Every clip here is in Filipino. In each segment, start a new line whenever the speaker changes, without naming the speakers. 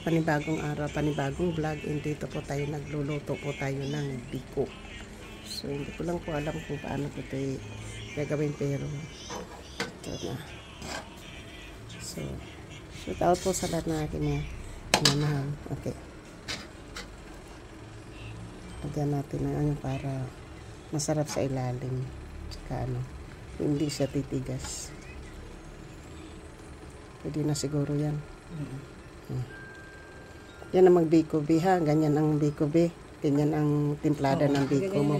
Panibagong araw, panibagong vlog. Dito po tayo nagluluto po tayo ng biko. So hindi ko lang po alam kung paano po ito gagawin, pero ito na. So shout out po sa lahat ng aking mga mahal. Okay, lagyan natin ng ano para masarap sa ilalim, tsaka ano, hindi siya titigas. Pwede na siguro yan. Yan ang mag-biko be, ha? Ganyan ang biko be. Ganyan ang timplada ng biko mo.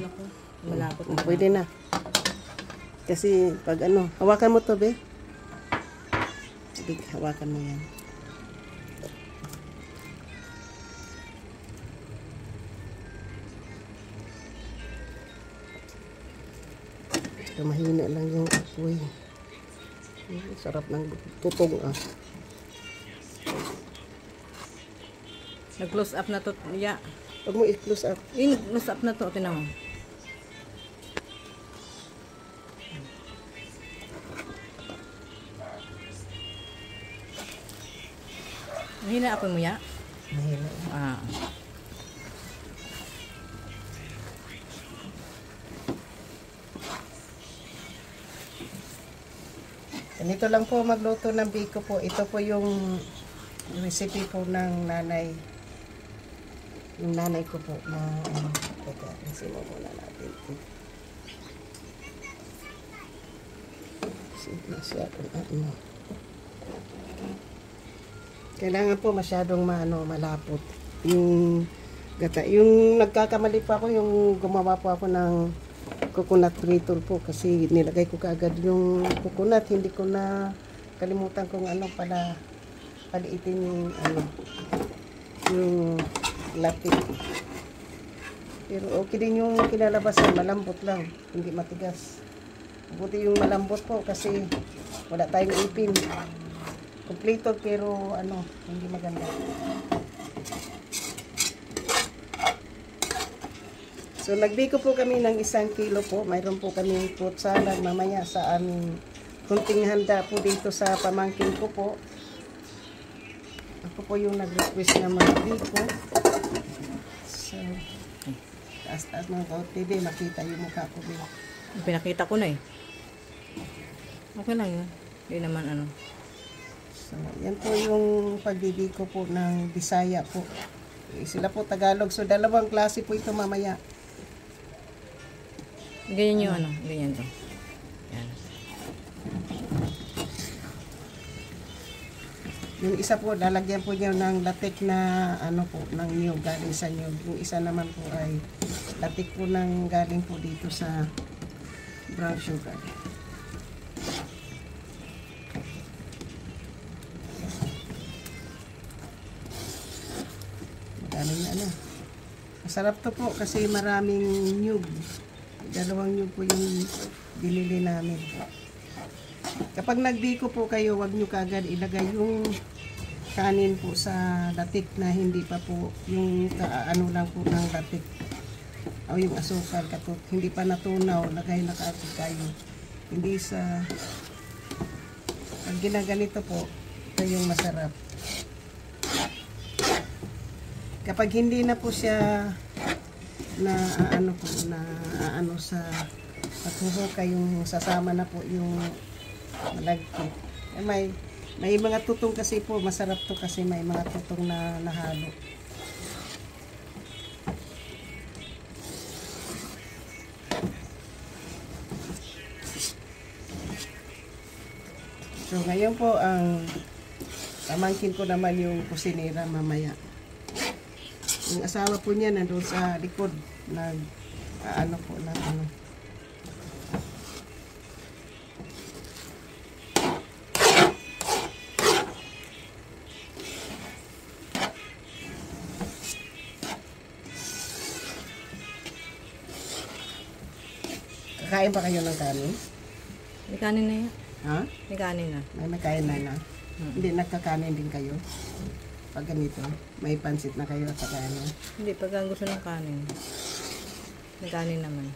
Malapot na.
Pwede na. Kasi pag ano, hawakan mo to be. Hawakan mo yan. So, mahina lang yung apoy. Sarap ng tutong, ah.
Nag-close up na to, ya.
Huwag mo i-close up.
Nag-close up na to, tinan mo. Mahina ako mo, ya?
Mahina.
Ah.
Ganito lang po magluto ng biko po. Ito po yung recipe po ng nanay. Yung nanay ko po na teka, nasimo muna natin ito. Sige, masyadong ano. Kailangan po masyadong malapot. Yung gata, yung nagkakamali pa ako, yung gumawa po ako ng coconut brittle po, kasi nilagay ko kaagad yung coconut, hindi ko na kalimutan kung ano pala paliitin yung ano, yung lapit. Pero okay din yung kinalabasan, malambot lang, hindi matigas. Buti yung malambot po kasi wala tayong ipin. Kompleto pero ano, hindi maganda. So nagbiko po kami ng 1 kilo po. Mayroon po kami fruit salad mamaya sa aming kunting handa po dito sa pamangkin ko po. Ako po yung nag-request na magbiko. So, taas-taas mga ka-TV, makita yung mukha ko.
Pinakita ko na eh. Okay lang yun. Hindi naman ano.
So, yan po yung pagbibiko po ng Bisaya po. Sila po Tagalog. So, dalawang klase po ito mamaya.
Ganyan yung ano. Ganyan to. Yan.
Yung isa po, lalagyan po niyo ng latik na ano po, ng niyog, galing sa niyog. Yung isa naman po ay latik po ng galing po dito sa brown sugar. Magaling na ano. Masarap to po kasi maraming niyog. Dalawang niyog po yung binili namin. Kapag nagbiko po kayo, wag nyo kagad ilagay yung kanin po sa latik na hindi pa po yung ano lang po ng latik o yung asukal katut hindi pa natunaw, lagay na kaagad kayo. Hindi sa pag ginaganito po, ito yung masarap. Kapag hindi na po siya na ano po na ano sa paghuhukay, yung sasama na po yung malagkit. May mga tutong kasi po, masarap to kasi may mga tutong na nahalo. So ngayon po ang pamangkin ko naman yung kusinera mamaya. Yung asawa po niya nandun sa likod nag ano po na ano. Kakain pa kayo ng kanin?
May kanin na yan.
Ha?
May kanin na.
May kain na. Hindi nagkakanin din kayo? Pag ganito, may pansit na kayo at saka ano?
Hindi, pag gusto ng kanin. May kanin naman.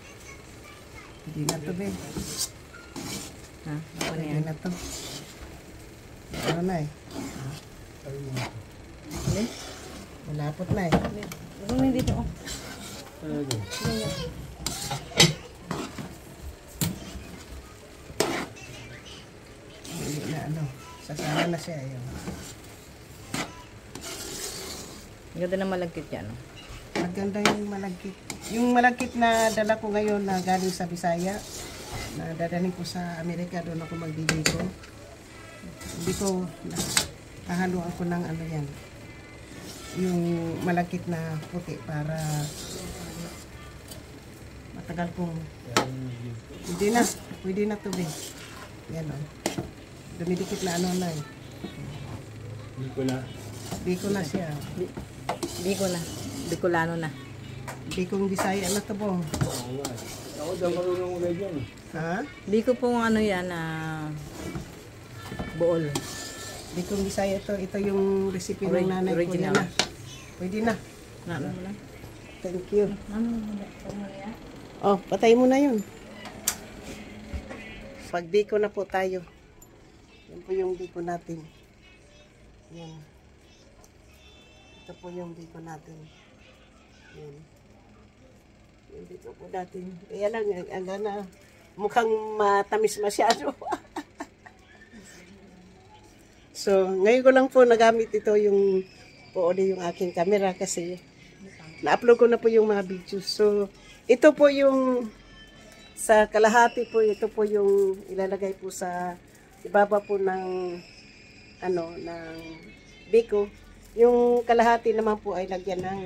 Hindi na to, be.
Ha? Ako na
Hindi
yan.
na to. Ano na eh?
Hindi?
Malapot na eh.
Huwag mo dito. Oh.
Hindi na ano. Sasama na siya. Ayun.
Ganda na malagkit yan. Oh.
Maganda yung malagkit. Yung malagkit na dala ko ngayon na galing sa Bisaya, na dadalhin ko sa Amerika, doon ako magbibiko. Hindi ko, hahaluan ko ng ano yan, yung malagkit na puti para matagal kong, hindi na, pwede na tubig. Yan o. Dumidikit na ano na eh. Biko na siya.
Biko na. Bicolano na.
Bikong Bisaya na to po.
Ako daw marunong mo dyan.
Ha?
Biko po ano yan na bool.
Bikong Bisaya to. Ito yung recipe ng nanay ko.
Original.
Yan na. Pwede na.
Ano mo na?
Thank you.
Ano mo na?
Oh, patay mo na yun. Pag biko na po tayo. Yan po yung biko natin. Yan. Ito po yung biko natin. Yan. Yung biko po natin. Kaya lang, na mukhang matamis masyado. So, ngayon ko lang po nagamit ito yung yung aking camera kasi na-upload ko na po yung mga videos. So, ito po yung sa kalahati po, ito po yung ilalagay po sa ibaba po ng ano, ng biko. Yung kalahati naman po ay lagyan ng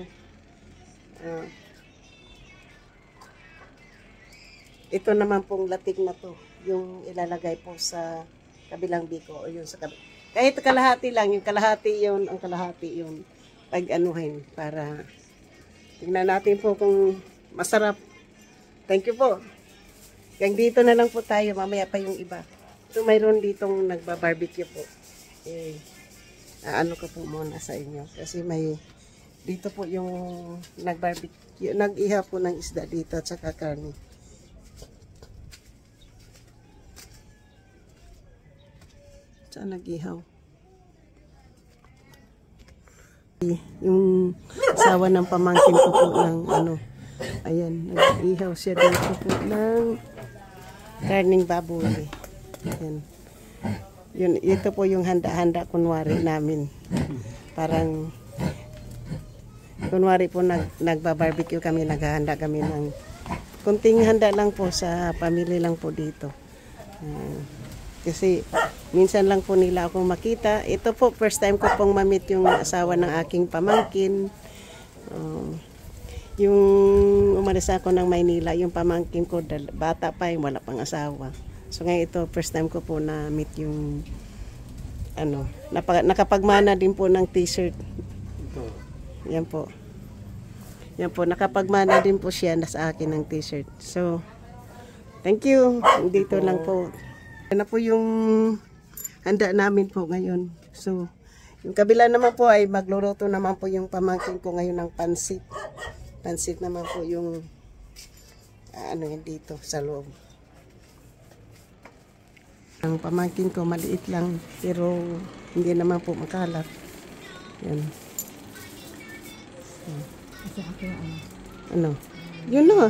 ito naman pong latik na to, yung ilalagay po sa kabilang biko o yung sa kahit kalahati lang, yung kalahati yun, ang kalahati yun pag-anuhin para tingnan natin po kung masarap. Thank you po. Yang dito na lang po tayo, mamaya pa yung iba. So mayroon ditong nagba-barbecue po. Ano ko po muna sa inyo kasi may dito po yung nag-barbecue, nag-ihaw po ng isda dito at saka karne. Saan nag-ihaw? Yung asawa ng pamangkin ko po ng ano, ayan, nag-ihaw siya dito po ng karning baboy. Ayan. Yun, ito po yung handa-handa kunwari namin. Parang kunwari po nagba-barbecue kami, naghahanda kami ng kunting handa lang po sa pamilya lang po dito. Kasi minsan lang po nila ako makita. Ito po, first time ko pong mamit yung asawa ng aking pamangkin. Yung umalis ako ng Maynila, yung pamangkin ko, bata pa yung wala pang asawa. So ngayon ito, first time ko po na-meet yung ano, nakapagmana din po ng t-shirt. Yan po. Yan po, nakapagmana din po siya na sa akin ng t-shirt. So, thank you. Dito lang po. Yan na po yung handa namin po ngayon. So, yung kabila naman po ay magluluto naman po yung pamangkin ko ngayon ng pansit. Pansit naman po yung ano yun dito sa loob. Ang pamangkin ko maliit lang pero hindi naman po makalat. Yan. Ano? Yun na.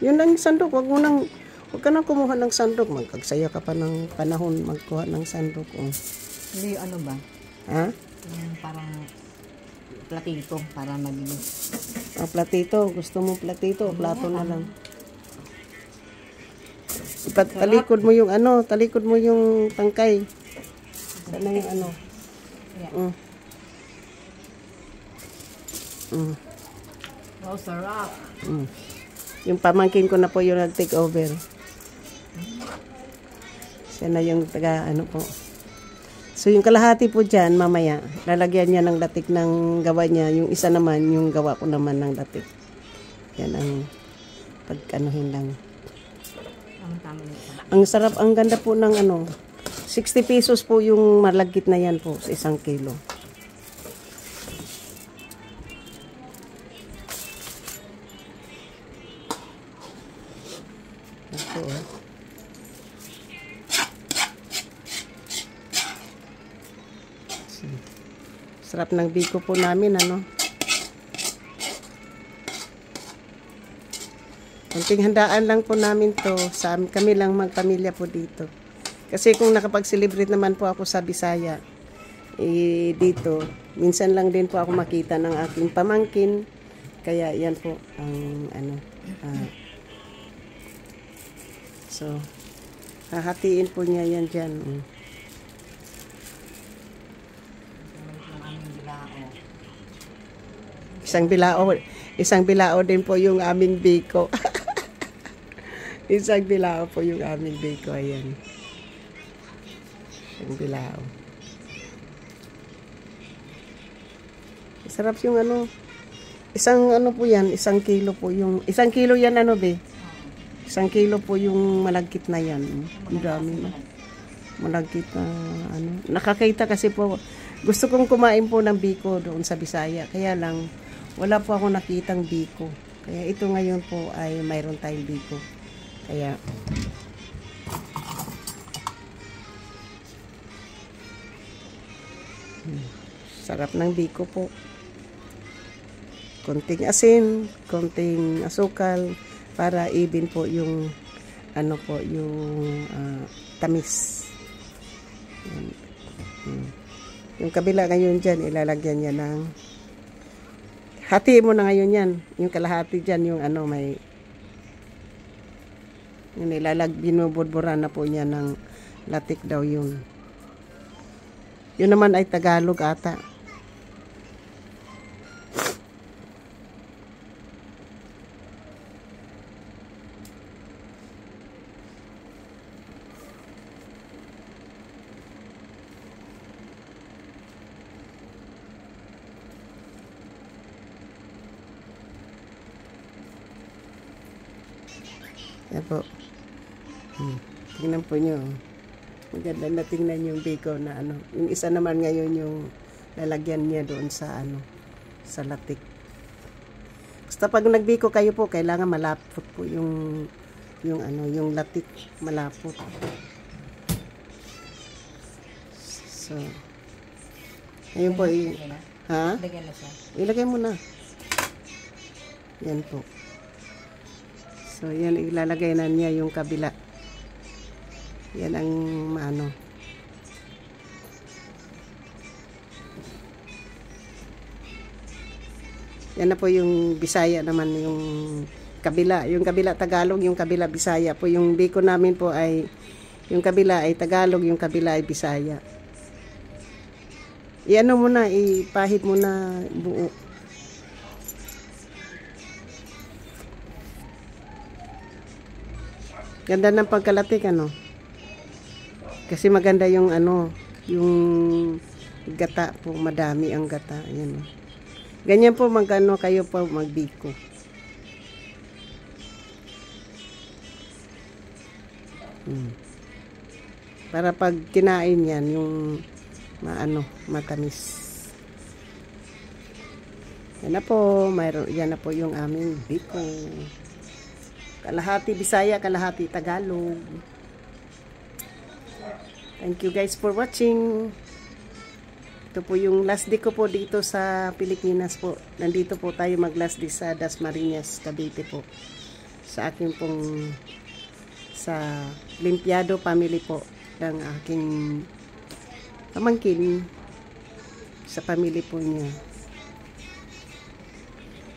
Yun lang yung sandok. Huwag ka nang kumuha ng sandok. Magkagsaya ka pa ng panahon magkuha ng sandok. Oh.
Hindi ano ba?
Ha?
Yung parang platito para mabilis.
Platito. Gusto mo platito o plato na lang? Talikod mo yung ano, talikod mo yung tangkay. Sana yung ano.
Yeah. Oh, sarap.
Yung pamangkin ko na po yung nag-take over. Siya na yung taga ano po. So yung kalahati po dyan, mamaya, lalagyan niya ng latik ng gawa niya. Yung isa naman, yung gawa ko naman ng latik. Yan ang pagkanuhin lang. Ang sarap, ang ganda po ng ano, 60 pesos po yung malagkit na yan po sa 1 kilo. Ito, Sarap ng biko po namin, ano. Kunting handaan lang po namin to. Kami lang magpamilya po dito. Kasi kung nakapag-celebrate naman po ako sa Bisaya, dito, minsan lang din po ako makita ng aking pamangkin. Kaya yan po ang ano. So, hahatiin po niya yan dyan. Isang bilao din po yung aming biko. Isang bilao po yung aming biko. Ayan. Isang bilao. Sarap yung ano. Isang ano po yan. 1 kilo po yung. 1 kilo yan ano be? 1 kilo po yung malagkit na yan. Ang dami na. Malagkit na ano. Nakakita kasi po. Gusto kong kumain po ng biko doon sa Bisaya. Kaya lang wala po ako nakitang biko. Kaya ito ngayon po ay mayroon tayong biko. Kaya sarap ng biko po. Konting asin, konting asukal para even po yung ano po yung tamis. Yung kabila ngayon dyan, ilalagyan niya ng hati mo na ngayon yan. Yung kalahati dyan, yung ano may yung binubudburan na po niya ng latik daw yun. Yun naman ay Tagalog ata. Yan po. Tingnan po nyo. Maganda na tingnan yung biko na ano. Yung isa naman ngayon yung lalagyan niya doon sa ano, sa latik. Basta pag nagbiko kayo po, kailangan malapot po yung ano, yung latik malapot. So, ayun po. Ha? Ilagay mo na. Yan po. So, yan, ilalagay na niya yung kabila. Yan ang ano. Yan na po yung Bisaya naman, yung kabila. Yung kabila Tagalog, yung kabila Bisaya po. Yung biko namin po ay, yung kabila ay Tagalog, yung kabila ay Bisaya. I-ano mo na, ipahid mo na buo. Ganda ng pagkalatik, ano. Kasi maganda yung ano, yung gata po, madami ang gata. Ayan. Ganyan po magano kayo po magbiko. Para pag kinain yan, yung matamis. Yan na po, yan na po yung aming biko. Kalahati Bisaya, kalahati Tagalog. Thank you guys for watching. Ito po yung last day ko po dito sa Pilipinas po. Nandito po tayo mag last day sa Dasmariñas, Cavite po. Sa aking pong sa Limpiado family po ng aking pamangkin sa family po niya.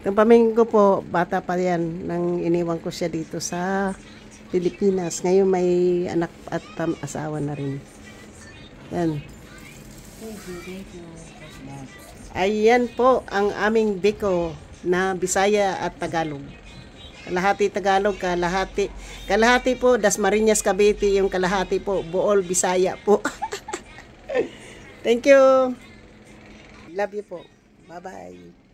Yung pamangkin ko po, bata pa yan, nang iniwan ko siya dito sa Pilipinas. Ngayon may anak at asawa na rin. Yan.
Thank you.
Ayan po ang aming biko na Bisaya at Tagalog. Kalahati Tagalog, kalahati po Dasmariñas, Cavite, yung kalahati po Bohol, Bisaya po. Thank you. Love you po. Bye-bye.